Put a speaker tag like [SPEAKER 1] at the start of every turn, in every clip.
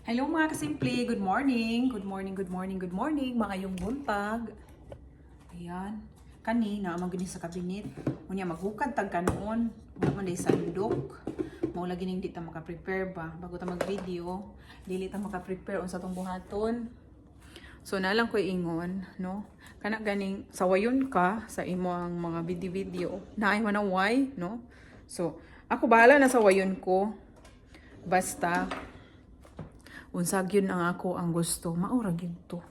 [SPEAKER 1] Hello mga kasimple, good morning. Good morning, good morning, good morning. Mga yung buntag. Ayan. Kanina, magani sa kabinet. Unya maghukad tag kanon. Man day sandok. Mao lagi ning di ta maka-prepare ba bago ta mag-video. Dili ta maka-prepare unsa tong buhaton. So nalang ko ingon, no? Kana ganing sawayon ka sa imo ang mga video-video. Naay manaway, no? So, ako bahala na sa wayon ko. Basta unsag yun ang ako ang gusto, maura gyud to.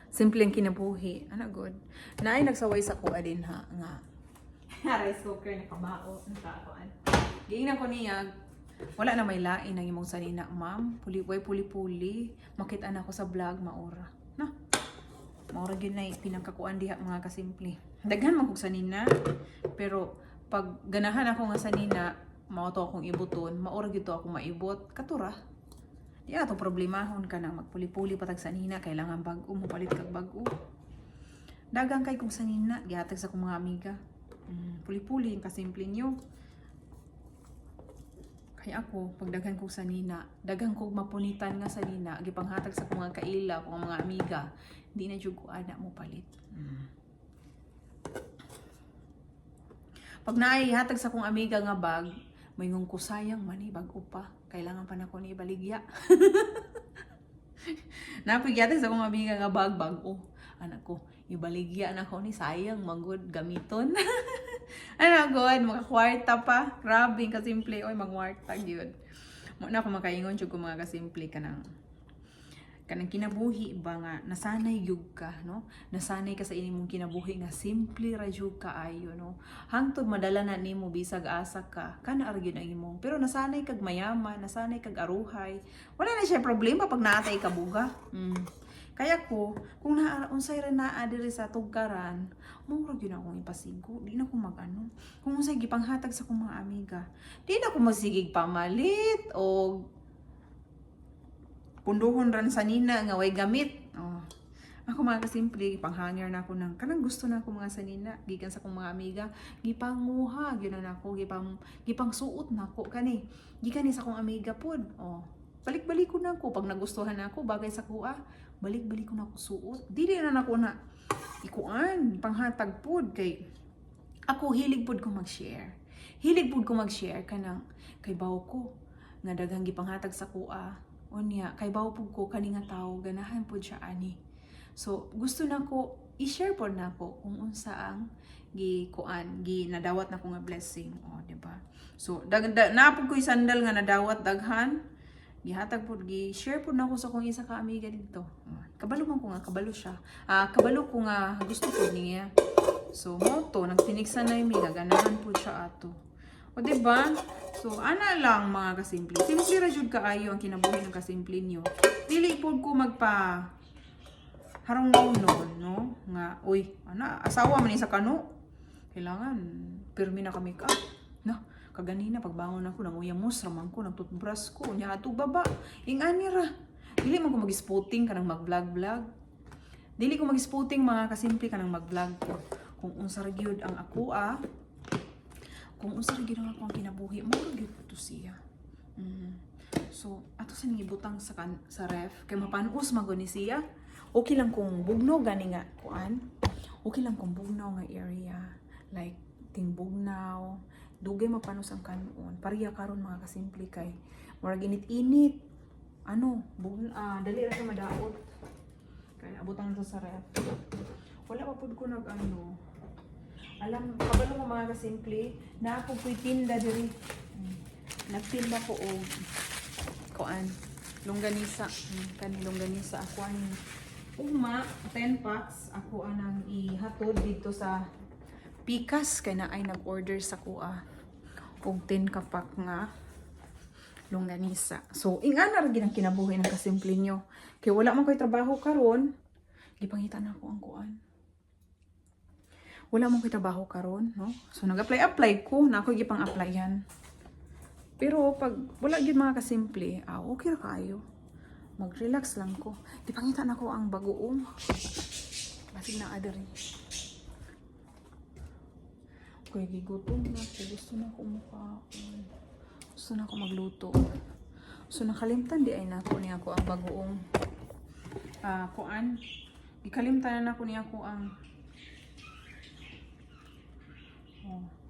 [SPEAKER 1] Simpleng kinabuhi, ana good. Naay nagsaway sa kuha din ha nga. Rice cooker na kabao, nakakuan. Giingnan ko niya, wala na may lain ang imong sanina, ma'am. Puli-puli. Makita na ako sa vlog, maura. Na. Maura gyud na pinangkakuan diha mga kasimple. Daghan man kog sanina, pero pag ganahan ako nga sanina, mao to akong ibuton, maura gyud to ako maibot, katura. Di na to problemahon ka na magpuli-puli patag sanina, kailangan bago mo palit kag bago. Dagang kay kung sanina, gihatag sa kong mga amiga. Puli-puli yung kasimple nyo. Kaya ako, pag daghan kong sanina, dagang kong mapunitan nga sanina, gipanghatag sa kong mga kaila, kong mga amiga, di na jud ko ana mo palit. Pag naihatag sa kong amiga nga bag, may ngung ko sayang man bago pa. Kailangan pa na ko ni ibaligya. Napigyatag sa kong amiga nga bago. Anak ko, ibaligya na ko ni sayang magud gamiton. Anak god, makakwarta pa. Grabe kasimple oy magwarta gyud. Mo na ako makaingon jud ko mga kasimple kanang kinabuhi ba nga nasanay gyud ka, no? Nasanay ka sa imong kinabuhi nga simple ra jud kaayo, no? Hangtod madala na nimo bisag asa ka, kana ra gyud ang imong. Pero nasanay kag mayaman, nasanay kag aruhay. Wala na siya problema pag naatay ka buga. Kaya ko, kung unsay ra naa diri sa tugkaran, mo ra gyud akong ipasigo, di na ko magano. Kung unsay gipanghatag sa akong mga amiga, di na ko masigig pamalit o punduhon ran sa nina nga way gamit. Ako mga kasimple, panghanger na ako ng kanang gusto na ako mga sanina gikan sa akong mga amiga, gipanguha gyud na ako, gipang suot na ako kani. Gikan ni sa akong amiga pod. Balik-balik ko na ako pag nagustuhan na ako bagay sa kuha, balik-balik ko na ako suot. Dili na nako na ikuan, panghatag pod kay ako hilig pod ko mag-share. Hilig pod ko mag-share kanang kay bawo ko nga daghang gipanghatag sa kuha. Unya, kay bawo pug ko kani nga tawo ganahan pud siya ani. So, gusto na ko i-share pod na ko kung unsa ang nadawat na ko nga blessing, di ba? So, napud ko sandal nga nadawat daghan, gihatag pod gi-share pod na ko sa kong isa ka amiga dito. Kabalo man ko nga kabalo siya. Kabalo ko nga gusto pod niya. So, mo to nagtiniksan na mi ganahan pod siya ato. O diba? So, ana lang mga kasimple. Simple ra jud kaayo ang kinabuhi ng kasimple nyo. Dili pod ko magpa harong noon, no? Nga, uy, ana, asawa man ni sa kano. Kailangan, pirmi na kami ka. No? Kaganina, pagbangon ako, nanguyamos, raman ko, nagtutbrush ko, niya ato baba. Ingani ra. Dili man ko mag-spotting kanang mag-vlog-vlog. Dili ko mag-spotting mga kasimple kanang mag-vlog ko. Kung unsa ra gyud ang ako, kung unsa ra gyud ang akong kinabuhi, mo gyud to siya. So, ato sa ningibutang sa ref kay mapanos magod ni siya. Okay lang kung bugnaw gani nga kuan. Okay lang kung bugnaw nga area like tingbugnaw, dugay mapanos ang kanon. Pariya karon mga kasimple kay murag init-init. Dali ra sa madaot. Kaya abutang to sa ref. Wala pa pud ko alam, kabalo mo mga kasimple, na ako po'y tinda diri. Nagtinda ko o kuan, longganisa. Longganisa ako ang 10 packs. Ako anang ihatod dito sa Pikas. Kaya na ay nag-order sa kuha. Og 10 ka pack nga longganisa. So, ingana rin ang kinabuhi ng kasimple nyo. Kaya wala man ko'y trabaho karon, gipangita na ako ang kuan. Wala mong trabaho karon, no? So nag-apply ko, na ako gipang-applyan. Pero pag wala gyud mga kasimple, okay ra kayo. Mag-relax lang ko. Gipangita na ko ang bagoong. Basig na adiri. Okay, gigutom na ko. Gusto na ako mukhaon. Gusto na ako magluto. So nakalimtan di ay nako niya ako ang bagoong kuan. Ikalimtan na nako niya ako ang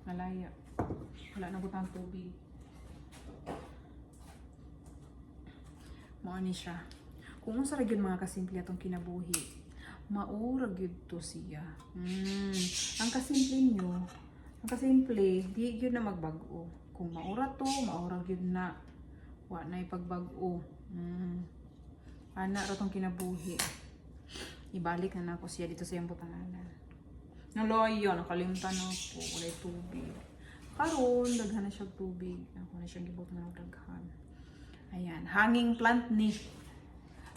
[SPEAKER 1] malaya. Wala na butang tubig. Mao ni siya. Kung unsa ra gyud mga kasimple atong kinabuhi, maura gyud to siya. Ang kasimple nyo, ang kasimple, di gyud na magbago. Kung maura to, maura gyud na. Wa na ipagbago. Ana ra tong kinabuhi. Ibalik na nako siya dito sa iyang butanganan. Naloyo, nakalimtan ako, walay tubig. Karon daghan na siya tubig. Ako na siyang gibot na daghan. Ayan, hanging plant ni.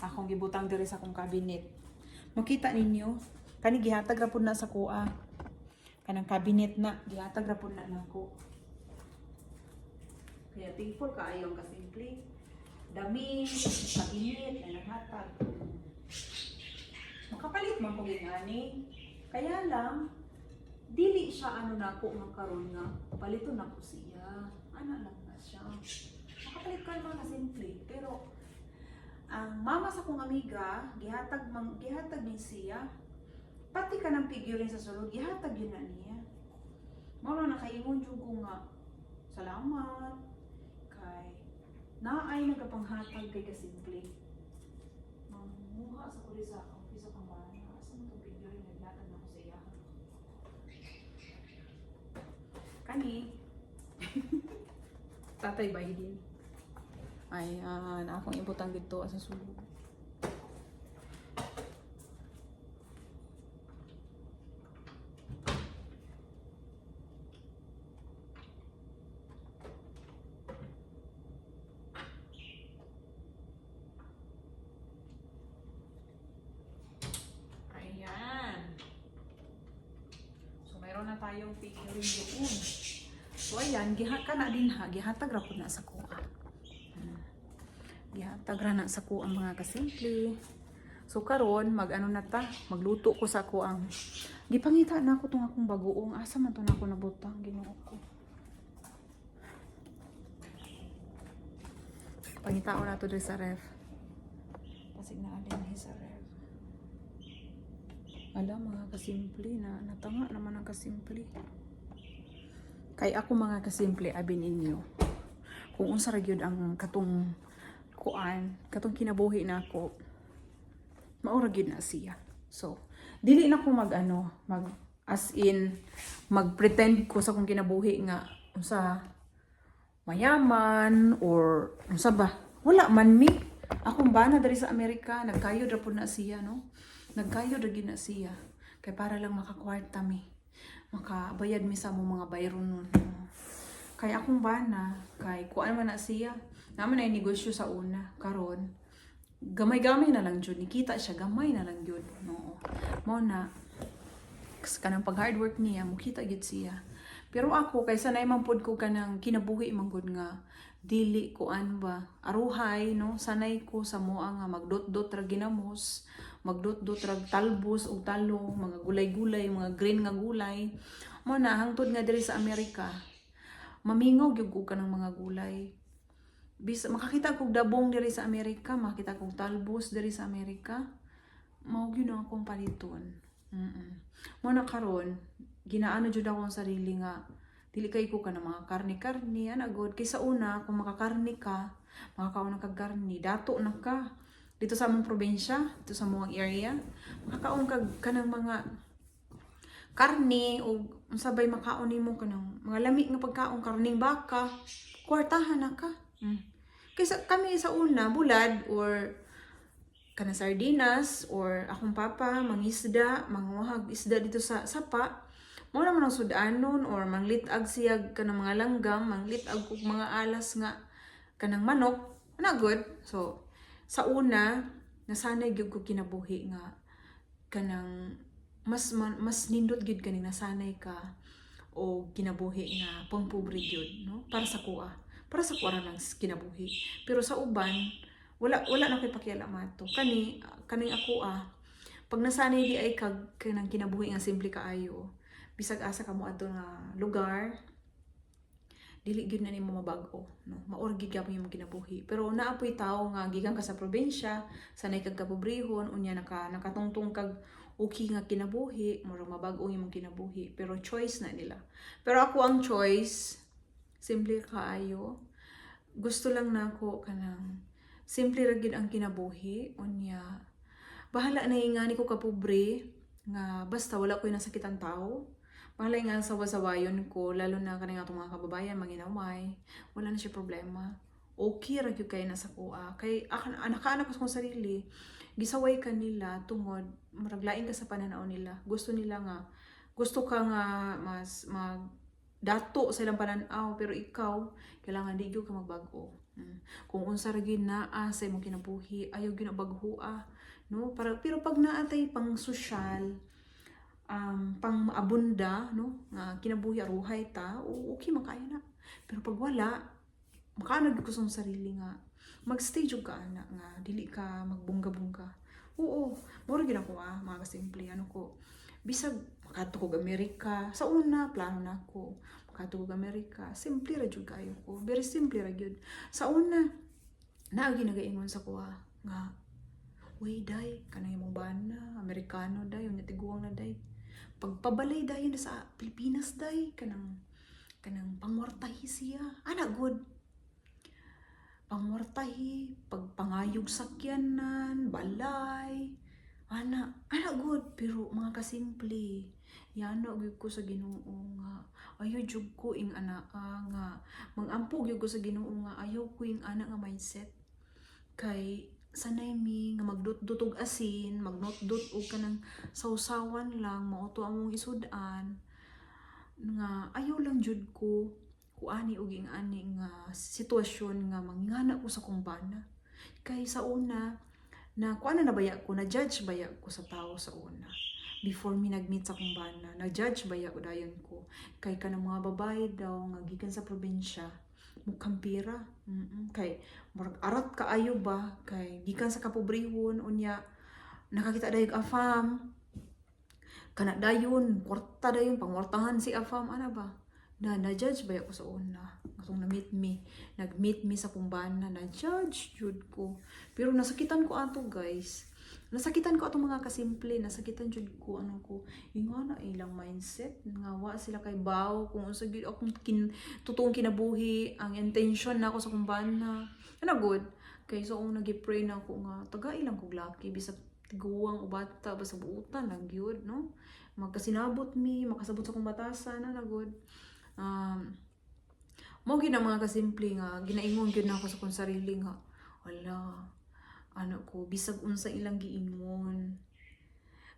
[SPEAKER 1] Akong gibutang diri sa akong cabinet. Makita ninyo, kani gihatag ra pud na sa kuha. Kanang cabinet na gihatag ra pud na nako. Kaya thankful kaayo ang kasimple. Dami, mainit na naghatag. Makapalit man ko gingani. Kaya lang dili siya ano nako nga karon nga palito na ko siya. Ana lang na siya. Makapalit ka mga simple, pero ang mama sa kong amiga gihatag ni siya. Pati ka ng figurine sa sulod gihatag yun na niya. Mao na nakaingon jud ko nga salamat kay naay nagapanghatag kay kasimple. Mamuha sa kulis sa akong piso pang bana. Asa mo tong figurine naglatag na ko sa iya. Kani Tatay Biden. Ayan, akong ibutang dito sa sulod. Ayan. So, mayroon na tayong figurine doon. So, ayan, gihatag na din ha. Gihatag ra pud na sa kuha. Gihatag ra na sa kuha ang mga kasimple. So karon mag-ano na ta, magluto ko sa ako ang gipangita na ako tong akong bagoong. Asa man to na ako nabutang Ginoo ko. Pangitaon na to diri sa ref. Kasi na alin sa ref. Ala mga kasimple na natanga naman ang kasimple. Kay ako mga kasimple abin inyo. Kung unsa ra gyud ang katong katong kinabuhi na ako, maura gyud na siya. So, dili na ko mag as in mag-pretend ko sa kong kinabuhi nga unsa mayaman or unsa ba. Wala man mi. Akong bana diri sa Amerika, nagkayod ra pud na siya, no? Nagkayod ra gyud na siya. Kay para lang makakwarta mi. Makabayad mi sa mga bayron nun. Kay akong bana, kay kuan man na siya. Naman ay negosyo sa una, karon gamay-gamay na lang jud, nikita siya gamay na lang jud, no. Mao na kanang pag hard work niya, mukita gid siya. Pero ako kay sanay man pud ko kanang kinabuhi man gud nga dili kuan ba aruhay, no. Sanay ko sa moa nga magdot-dot ra ginamos, magdot-dot ra talbos o talong, mga gulay-gulay, mga green nga gulay. Mao na hangtod nga diri sa Amerika, mamingaw gyud ko kanang mga gulay. Bisa makakita kog dabong diri sa Amerika, makita kog talbos diri sa Amerika, mao gyud ang akong paliton. Mo na karon ginaano jud ako ang sarili nga dili kay ko kana mga karni-karni ana god kay sa una kung makakarni ka, makakaon kag karni, dato na ka dito sa among probinsya, dito sa among area, makakaon kag kanang mga karni o unsabay makaon nimo kanang mga lami nga pagkaon, karning baka, kwartahan na ka. Kaysa kami sa una, bulad or kana sardinas or akong papa, mangisda, manguhag isda dito sa sapa. Mo naman ang sudanon or manglitag siyag kanang mga langgam, manglitag kog mga alas nga kanang manok. Ana good. So sa una, nasanay gyud ko kinabuhi nga kanang mas nindot gyud kani nasanay ka o kinabuhi nga pangpobre gyud, no? Para sa kuha. Para sa kuha lang kinabuhi. Pero sa uban, wala na kay pakialam ato. Kaning ako pag nasanay di ay kanang kinabuhi nga simple kaayo, bisag asa kamo adto nga lugar, dili gyud na nimo mabag-o, no? Maor gyud gyapon imong kinabuhi. Pero naapoy tao nga gikan ka sa probinsya, sanay kag kapobrehon, unya nakatungtong kag okay nga kinabuhi, murag mabag-o imong kinabuhi, pero choice na nila. Pero ako ang choice, simple kaayo. Gusto lang nako kanang simple ra gyud ang kinabuhi, unya bahala na ingani ko kapobre nga basta wala ko'y nasakitan tao. Bahala nga sawa-sawayon ko, lalo na kanang atong mga kababayan manginaway, wala na siya problema. Okay ra gyud kay nasa kuha. Kay anak-anak ko sa sarili, gisaway ka nila tungod murag lain ka sa pananaw nila. Gusto nila nga gusto ka nga mas mag dato sa ilang pananaw, pero ikaw kailangan di gyud ka magbago. Kung unsa ra gyud naa sa imong kinabuhi, ayaw gyud na baghua, no? Pero pag naatay pang social, pang abunda, no? Nga kinabuhi aruhay ta, okay makayo na. Pero pag wala, makaanad ko sa sarili nga magstay jud ka ana nga dili ka magbungga-bungga. Oo, mura gyud ako mga kasimple ano ko. Bisag makadto ko Amerika, sa una plano nako makadto ko Amerika. Simple ra jud kayo ko. Very simple ra gyud. Sa una naagi nagaingon sa kuha nga uy, day, kanang imong bana, Amerikano, day, unya tiguang na, day. Pagpabalay, day, na sa Pilipinas, day, kanang pangwartahi siya. Ana, good. Pangwartahi, pagpangayog sakyanan, balay, ana, good. Pero, mga kasimple, yano, gyud ko sa Ginoo nga, ayaw jud ko ing ana, nga, mangampo gyud ko sa Ginoo nga, ayaw ko ing ana nga mindset. Kay, sanay mi nga magdutdutog asin, magnotdot o kanang sausawan lang, mauto among isudan nga ayaw lang jud ko kuani og ing ani nga sitwasyon nga mangingana ko sa kumbana. Kay sa una na kuana na baya ko, na judge baya ko sa tao sa una. Before mi nagmeet sa kumbana, na judge baya ko dayon ko kay kanang mga babae daw nga gikan sa probinsya mukhang pira. Kay murag arat kaayo ba kay gikan sa kapobrehon unya nakakita dayog afam kana dayon kwarta dayon pangwartahan si afam ana ba na judge ba ako sa una atong nag-meet me sa kumbana, na judge jud ko, pero nasakitan ko ato guys. Nasakitan ko atong mga kasimple, nasakitan jud ko ano ko, ingana ilang mindset nga wa sila kay baw kung unsa gyud akong totoong kinabuhi, ang intention nako sa kumbana. Ana good. Kay so ang nagi-pray na ako nga taga ilang kog laki bisag tiguang o bata basta buutan lang gyud no. Magkasinabot makasabot sa kong batasan na good. Mo gyud ang mga kasimple nga ginaingon gyud nako sa kong sarili nga wala ano ko, bisag unsa ilang giingon.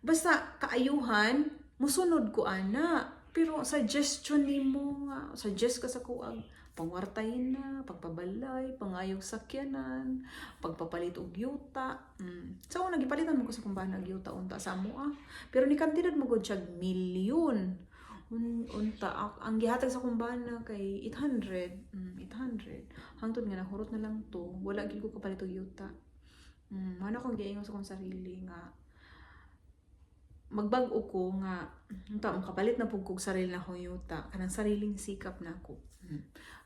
[SPEAKER 1] Basta kaayuhan, musunod ko ana. Pero suggestion nimo nga, suggest ka sa kuag, pangwartahin na, pagpabalay, pangayog sakyanan, pagpapalit og yuta. So nagipalitan mo ko sa kumbana og yuta unta sa amo Pero ni kantidad mo gud siya milyon. Unta ang gihatag sa kumbana kay 800, 800. Hangtod nga nahurot na lang to, wala gyud ko kapalit og yuta. Ano kong giingon sa kong sarili nga magbag-o ko nga makapalit na pug kog sarili na kong yuta kanang sariling sikap na ako.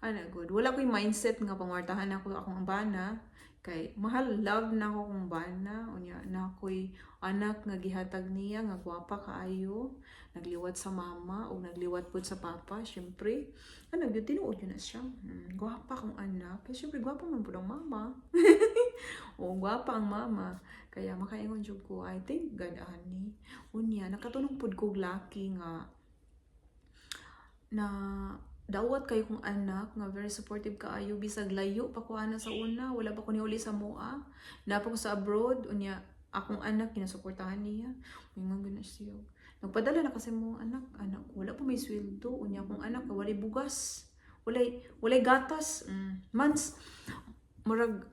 [SPEAKER 1] Ana good, wala ko'y mindset nga pangwartahan ako akong bana kay mahal love na ako kong bana unya na ako'y anak nga gihatag niya nga gwapa kaayo, nagliwat sa mama o nagliwat pud sa papa. Syempre ano gyud tinuod yun na siya, gwapa kong anak kay syempre gwapa man pud ang mama. O gwapa ang mama kaya makaingon jud ko I thank God ani unya nakatulong pud kog laki nga na dawat kayo kong anak nga very supportive kaayo bisag layo pa ko ana sa una, wala pa ko niuli sa moa, napa ko sa abroad unya akong anak ginasuportahan niya ingon gyud na siya. Nagpadala na kasi mo anak wala pa may sweldo unya akong anak walay bugas, walay gatas, months murag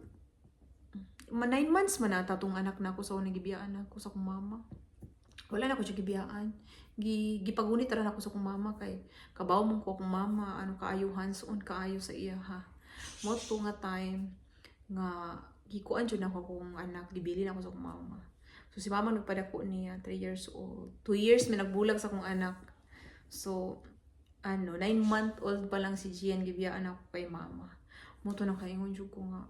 [SPEAKER 1] 9 months man ata tong anak nako sa unang gibiyaan ako sa kong mama. Wala na ko siya gibiyaan. Gipagunit ra nako sa kong mama kay kabaw mong ko akong mama ano kaayo hands-on kaayo sa iya ha. Mo to nga time nga gikuan jud nako akong anak, gibili na ako sa akong mama. So si mama nagpadako niya 3 years old. 2 years may nagbulag sa akong anak. So 9-month-old pa lang si Gian, gibiyaan ako kay mama. Muto na kaingon jud ko nga.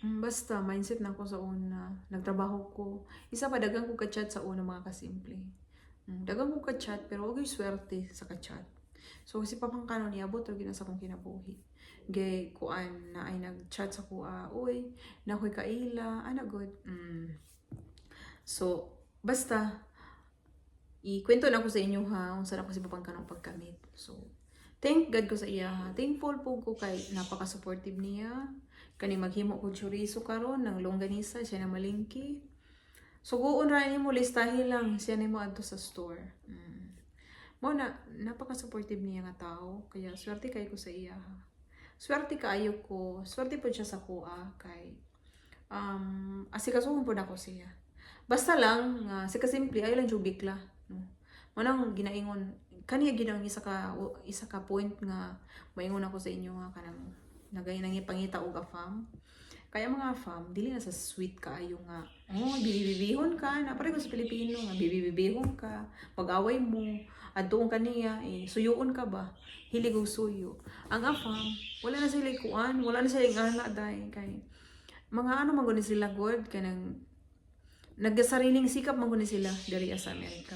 [SPEAKER 1] Basta, mindset na ako sa una. Nagtrabaho ko. Isa pa, dagang ko ka-chat sa una, mga kasimple. Dagang ko ka-chat, pero huwag yung swerte sa ka-chat. So, kasi papangkano niya, abot rin sa akong kinabuhi. Gay, kuan na ay nag-chat sa kuha, uy, na ako'y kaila, good. So, basta, ikwento na ko sa inyo ha, kung saan ako si papangkanong pagkamit. So, thank God ko sa iya ha. Thankful po ko kay napaka-supportive niya. Kani maghimo ko chorizo karon ng longganisa, siya na malingki. So, guon ra ni mo listahin lang, siya ni mo adto sa store. Mo na, napaka-supportive niya nga tao, kaya swerte kay ko sa iya ha. Swerte kaayo ko, swerte po siya sa kuha, kay asikasuhon po na ko siya. Basta lang, si kasimple, ayaw lang bigla. No? Manang ginaingon, kaniya ginang isa ka point nga, maingon ako sa inyo nga, kanang nangipangita og afam. Kaya mga fam, dili na sa sweet kaayo nga, bibibihon ka, na pare ko sa Pilipino nga, bibibihon ka, mag-away mo, adtuon kaniya, suyuon ka ba? Hilig og suyo. Ang afam, wala na sila kuan, wala na sila nga day kay mga man guni sila god kanang nagasariling sikap man guni sila diri sa Amerika.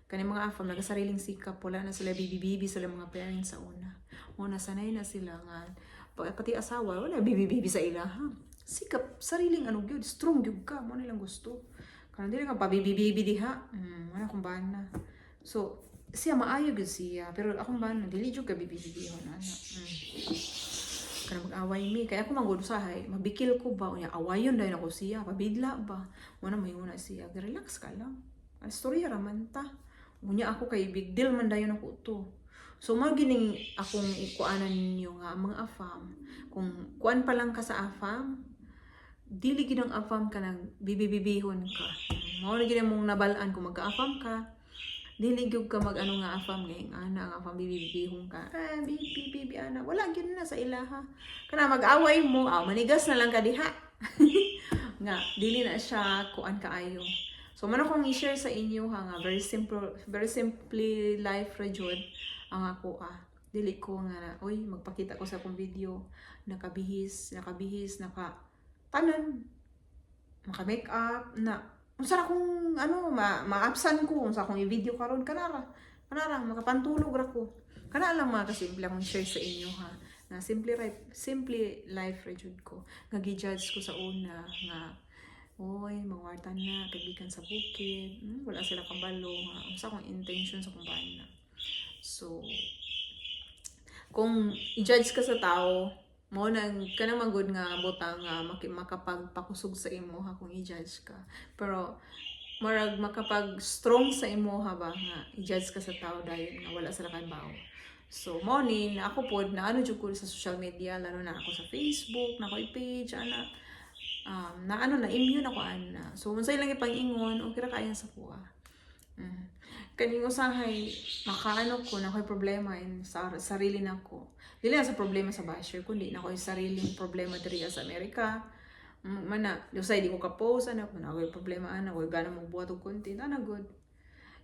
[SPEAKER 1] Kani mga afam nagasariling sikap, wala na sila bibi sila mga parents sa una. Una sanay na sila nga pati asawa wala bibi sa ila ha. Sikap sariling gyud, strong gyud ka mo nilang gusto. Kanang dili ka pabibi diha. Wala kung bana. So siya maayo gyud siya, pero akong bana dili jud ka bibibihon ana. Kanang mag-away mi, kaya ako manggod usahay, mabikil ko ba unya awayon dahil ako siya, pabidla ba. Mo na mayuna siya, relax ka lang. Ang storya ra man ta. Unya ako kay big deal man dayon ako to. So mo gining akong ikuanan ninyo nga mga afam. Kung kuan pa lang ka sa afam, dili gid ang afam ka nang bibibihon ka. Mao na gid mong nabalaan kung magka-afam ka. Dili gyud ka mag-ano nga afam ngayong ana ang afam bibibihon ka. Bibi ana. Wala gyud na sa ilaha. Kana mag-away mo, manigas na lang ka diha. Nga dili na siya kuan kaayo. So man akong i-share sa inyo ha nga very simply life ra jud ang ako dili ko nga magpakita ko sa akong video nakabihis tanan maka-make up na unsa akong ma-absan ko unsa akong i-video karon kanara makapantulog ra ko kana lang mga kasimple akong share sa inyo ha na simply life ra jud ko nga gi-judge ko sa una nga mangwartan na kaibigan sa bukid wala sila kabalo nga unsa akong intention sa kumpanya. So kung i-judge ka sa tao mo nang kanang magud nga butang nga makapagpakusog sa imo ha kung i-judge ka, pero marag makapag strong sa imo ha ba nga i-judge ka sa tao dahil nga wala sila kabaw. So mo ni na ako pod na jud ko sa social media, lalo na ako sa Facebook na ko page na immune ako ana. So unsay lang ipang-ingon okay ra kaayan sa kuha. Kaning usahay makaano ko na ko'y problema sa sarili nako. Dili na sa problema sa basher kundi na ko'y sariling problema diri sa Amerika. Mana, usay di ko ka-post na ko'y problema ko'y gana mo buhat og content good.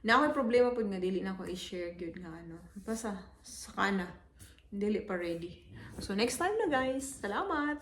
[SPEAKER 1] Na ko'y problema pud nga dili na ko i-share gyud nga basta sa kana dili pa ready. So next time na guys. Salamat.